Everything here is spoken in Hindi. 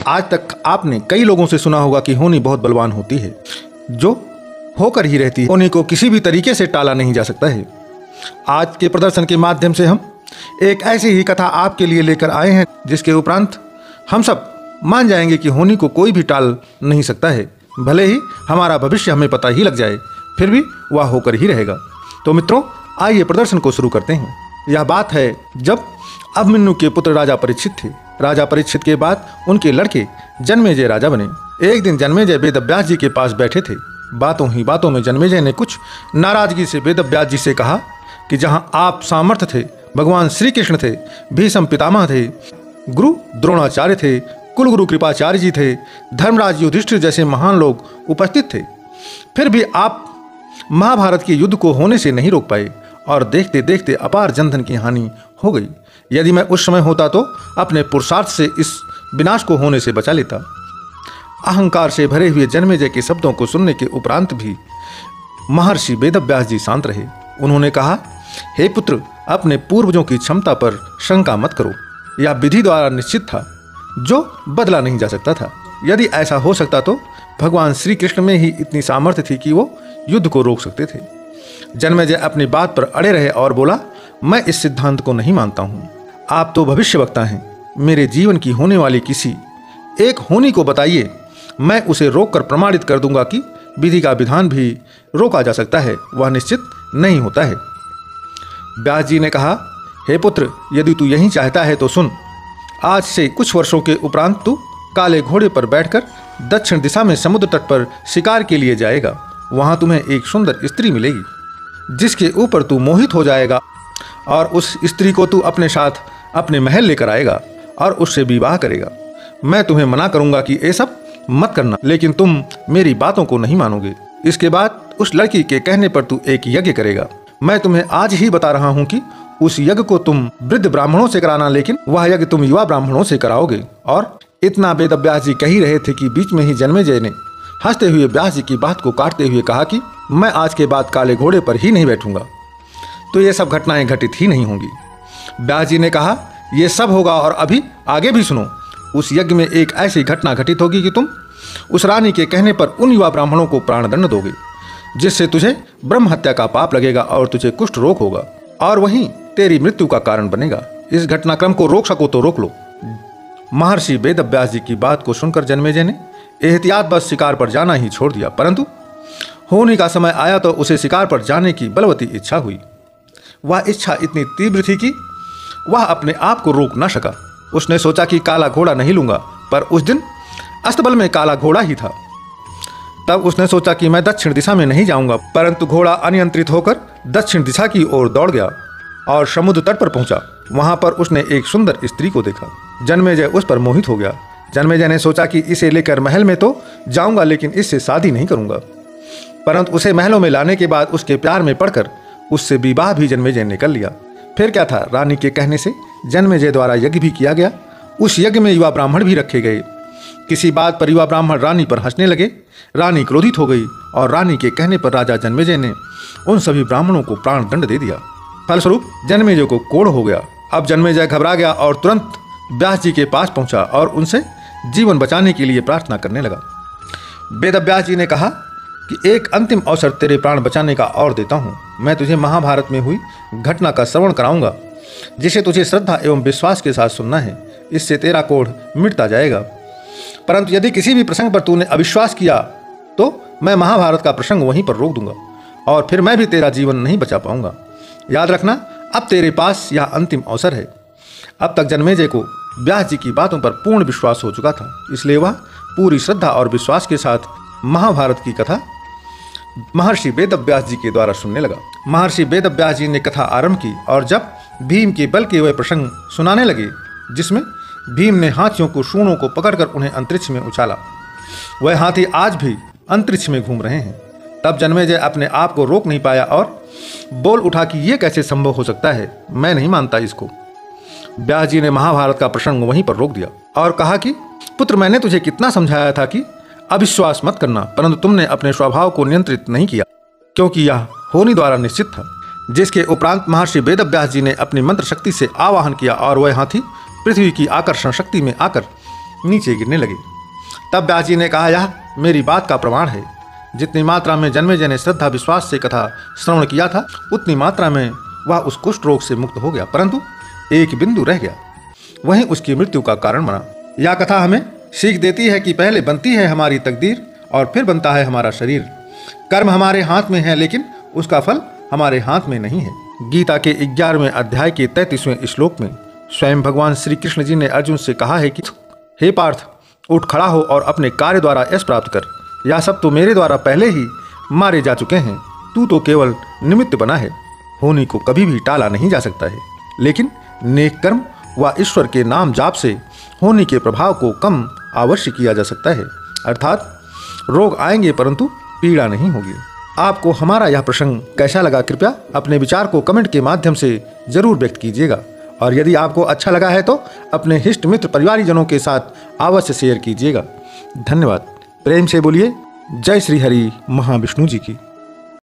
आज तक आपने कई लोगों से सुना होगा कि होनी बहुत बलवान होती है, जो होकर ही रहती है। होनी को किसी भी तरीके से टाला नहीं जा सकता है। आज के प्रदर्शन के माध्यम से हम एक ऐसी ही कथा आपके लिए लेकर आए हैं, जिसके उपरांत हम सब मान जाएंगे कि होनी को कोई भी टाल नहीं सकता है। भले ही हमारा भविष्य हमें पता ही लग जाए, फिर भी वह होकर ही रहेगा। तो मित्रों, आइए प्रदर्शन को शुरू करते हैं। यह बात है जब अभिमन्यु के पुत्र राजा परीक्षित थे। राजा परीक्षित के बाद उनके लड़के जन्मेजय राजा बने। एक दिन जन्मेजय वेदव्यास जी के पास बैठे थे। बातों ही बातों में जन्मेजय ने कुछ नाराजगी से वेदव्यास जी से कहा कि जहां आप सामर्थ्य थे, भगवान श्री कृष्ण थे, भीष्म पितामह थे, गुरु द्रोणाचार्य थे, कुलगुरु कृपाचार्य जी थे, धर्मराज युधिष्ठिर जैसे महान लोग उपस्थित थे, फिर भी आप महाभारत के युद्ध को होने से नहीं रोक पाए और देखते देखते अपार जनधन की हानि हो गई। यदि मैं उस समय होता तो अपने पुरुषार्थ से इस विनाश को होने से बचा लेता। अहंकार से भरे हुए जन्मेजय के शब्दों को सुनने के उपरांत भी महर्षि वेदव्यास जी शांत रहे। उन्होंने कहा, हे पुत्र, अपने पूर्वजों की क्षमता पर शंका मत करो। यह विधि द्वारा निश्चित था, जो बदला नहीं जा सकता था। यदि ऐसा हो सकता तो भगवान श्री कृष्ण में ही इतनी सामर्थ्य थी कि वो युद्ध को रोक सकते थे। जन्मेजय अपनी बात पर अड़े रहे और बोला, मैं इस सिद्धांत को नहीं मानता हूँ। आप तो भविष्यवक्ता हैं। मेरे जीवन की होने वाली किसी एक होनी को बताइए, मैं उसे रोककर प्रमाणित कर दूंगा कि विधि का विधान भी रोका जा सकता है, वह निश्चित नहीं होता है। व्यास जी ने कहा, हे पुत्र, यदि तू यही चाहता है तो सुन। आज से कुछ वर्षों के उपरांत तू काले घोड़े पर बैठकर दक्षिण दिशा में समुद्र तट पर शिकार के लिए जाएगा। वहां तुम्हें एक सुंदर स्त्री मिलेगी, जिसके ऊपर तू मोहित हो जाएगा और उस स्त्री को तू अपने साथ अपने महल लेकर आएगा और उससे विवाह करेगा। मैं तुम्हें मना करूंगा कि ये सब मत करना, लेकिन तुम मेरी बातों को नहीं मानोगे। इसके बाद उस लड़की के कहने पर तू एक यज्ञ करेगा। मैं तुम्हें आज ही बता रहा हूँ कि उस यज्ञ को तुम वृद्ध ब्राह्मणों से कराना, लेकिन वह यज्ञ तुम युवा ब्राह्मणों से कराओगे। और इतना वेदव्यास जी कह ही रहे थे कि बीच में ही जन्मेजय ने हंसते हुए व्यास जी की बात को काटते हुए कहा कि मैं आज के बाद काले घोड़े पर ही नहीं बैठूंगा, तो ये सब घटनाएं घटित ही नहीं होंगी। व्यास जी ने कहा, ये सब होगा और अभी आगे भी सुनो। उस यज्ञ में एक ऐसी घटना घटित होगी कि तुम उस रानी के कहने पर उन युवा ब्राह्मणों को प्राणदंड दोगे, जिससे तुझे ब्रह्म हत्या का पाप लगेगा और तुझे कुष्ठ रोग होगा और वहीं तेरी मृत्यु का कारण बनेगा। इस घटनाक्रम को रोक सको तो रोक लो। महर्षि वेदव्यास जी की बात को सुनकर जन्मेजय ने एहतियात बस शिकार पर जाना ही छोड़ दिया, परंतु होने का समय आया तो उसे शिकार पर जाने की बलवती इच्छा हुई। वह इच्छा इतनी तीव्र थी कि वह अपने आप को रोक न सका। उसने सोचा कि काला घोड़ा नहीं लूंगा, पर उस दिन अस्तबल में काला घोड़ा ही था। तब उसने सोचा कि मैं दक्षिण दिशा में नहीं जाऊंगा, परंतु घोड़ा अनियंत्रित होकर दक्षिण दिशा की ओर दौड़ गया और समुद्र तट पर पहुंचा। वहां पर उसने एक सुंदर स्त्री को देखा। जन्मेजय उस पर मोहित हो गया। जन्मेजय ने सोचा कि इसे लेकर महल में तो जाऊंगा, लेकिन इससे शादी नहीं करूंगा। परंतु उसे महलों में लाने के बाद उसके प्यार में पड़कर उससे विवाह भी जन्मेजय ने कर लिया। फिर क्या था, रानी के कहने से जन्मेजय द्वारा यज्ञ भी किया गया। उस यज्ञ में युवा ब्राह्मण भी रखे गए। किसी बात पर युवा ब्राह्मण रानी पर हंसने लगे। रानी क्रोधित हो गई और रानी के कहने पर राजा जन्मेजय ने उन सभी ब्राह्मणों को प्राण दंड दे दिया। फलस्वरूप जन्मेजय को कोढ़ हो गया। अब जन्मेजय घबरा गया और तुरंत व्यास जी के पास पहुंचा और उनसे जीवन बचाने के लिए प्रार्थना करने लगा। वेदव्यास जी ने कहा कि एक अंतिम अवसर तेरे प्राण बचाने का और देता हूँ। मैं तुझे महाभारत में हुई घटना का श्रवण कराऊंगा, जिसे तुझे श्रद्धा एवं विश्वास के साथ सुनना है। इससे तेरा कोढ़ मिटता जाएगा। परंतु यदि किसी भी प्रसंग पर तूने अविश्वास किया तो मैं महाभारत का प्रसंग वहीं पर रोक दूंगा और फिर मैं भी तेरा जीवन नहीं बचा पाऊंगा। याद रखना, अब तेरे पास यह अंतिम अवसर है। अब तक जन्मेजय को व्यास जी की बातों पर पूर्ण विश्वास हो चुका था, इसलिए वह पूरी श्रद्धा और विश्वास के साथ महाभारत की कथा महर्षि वेदव्यास जी के द्वारा सुनने लगा। महर्षि वेदव्यास जी ने कथा आरंभ की और जब भीम के बल के वह प्रसंग सुनाने लगे, जिसमें भीम ने हाथियों को सूंडों को पकड़कर उन्हें अंतरिक्ष में उछाला, वह हाथी आज भी अंतरिक्ष में घूम रहे हैं। तब जन्मेजय अपने आप को रोक नहीं पाया और बोल उठा कि यह कैसे संभव हो सकता है, मैं नहीं मानता इसको। व्यास जी ने महाभारत का प्रसंग वहीं पर रोक दिया और कहा कि पुत्र, मैंने तुझे कितना समझाया था कि अविश्वास मत करना, परंतु तुमने अपने स्वभाव को नियंत्रित नहीं किया, क्योंकि यह होनी द्वारा निश्चित था। जिसके उपरांत महर्षि वेदव्यास जी ने अपनी मंत्र शक्ति से आवाहन किया और वह हाथी पृथ्वी की आकर्षण शक्ति में आकर नीचे गिरने लगे। तब व्यास जी ने कहा, यह मेरी बात का प्रमाण है। जितनी मात्रा में जन्मेजय ने श्रद्धा विश्वास से कथा श्रवण किया था, उतनी मात्रा में वह उस कुष्ठ रोग से मुक्त हो गया, परंतु एक बिंदु रह गया, वहीं उसकी मृत्यु का कारण बना। यह कथा हमें सीख देती है कि पहले बनती है हमारी तकदीर और फिर बनता है हमारा शरीर। कर्म हमारे हाथ में है, लेकिन उसका फल हमारे हाथ में नहीं है। गीता के 11वें अध्याय के 33वें श्लोक में स्वयं भगवान श्री कृष्ण जी ने अर्जुन से कहा है कि हे पार्थ, उठ खड़ा हो और अपने कार्य द्वारा यश प्राप्त कर। यह सब तो मेरे द्वारा पहले ही मारे जा चुके हैं, तू तो केवल निमित्त बना है। होनी को कभी भी टाला नहीं जा सकता है, लेकिन नेक कर्म व ईश्वर के नाम जाप से होनी के प्रभाव को कम अवश्य किया जा सकता है। अर्थात रोग आएंगे परंतु पीड़ा नहीं होगी। आपको हमारा यह प्रसंग कैसा लगा, कृपया अपने विचार को कमेंट के माध्यम से जरूर व्यक्त कीजिएगा। और यदि आपको अच्छा लगा है तो अपने इष्ट मित्र परिवारीजनों के साथ अवश्य शेयर कीजिएगा। धन्यवाद। प्रेम से बोलिए जय श्री हरि महाविष्णु जी की।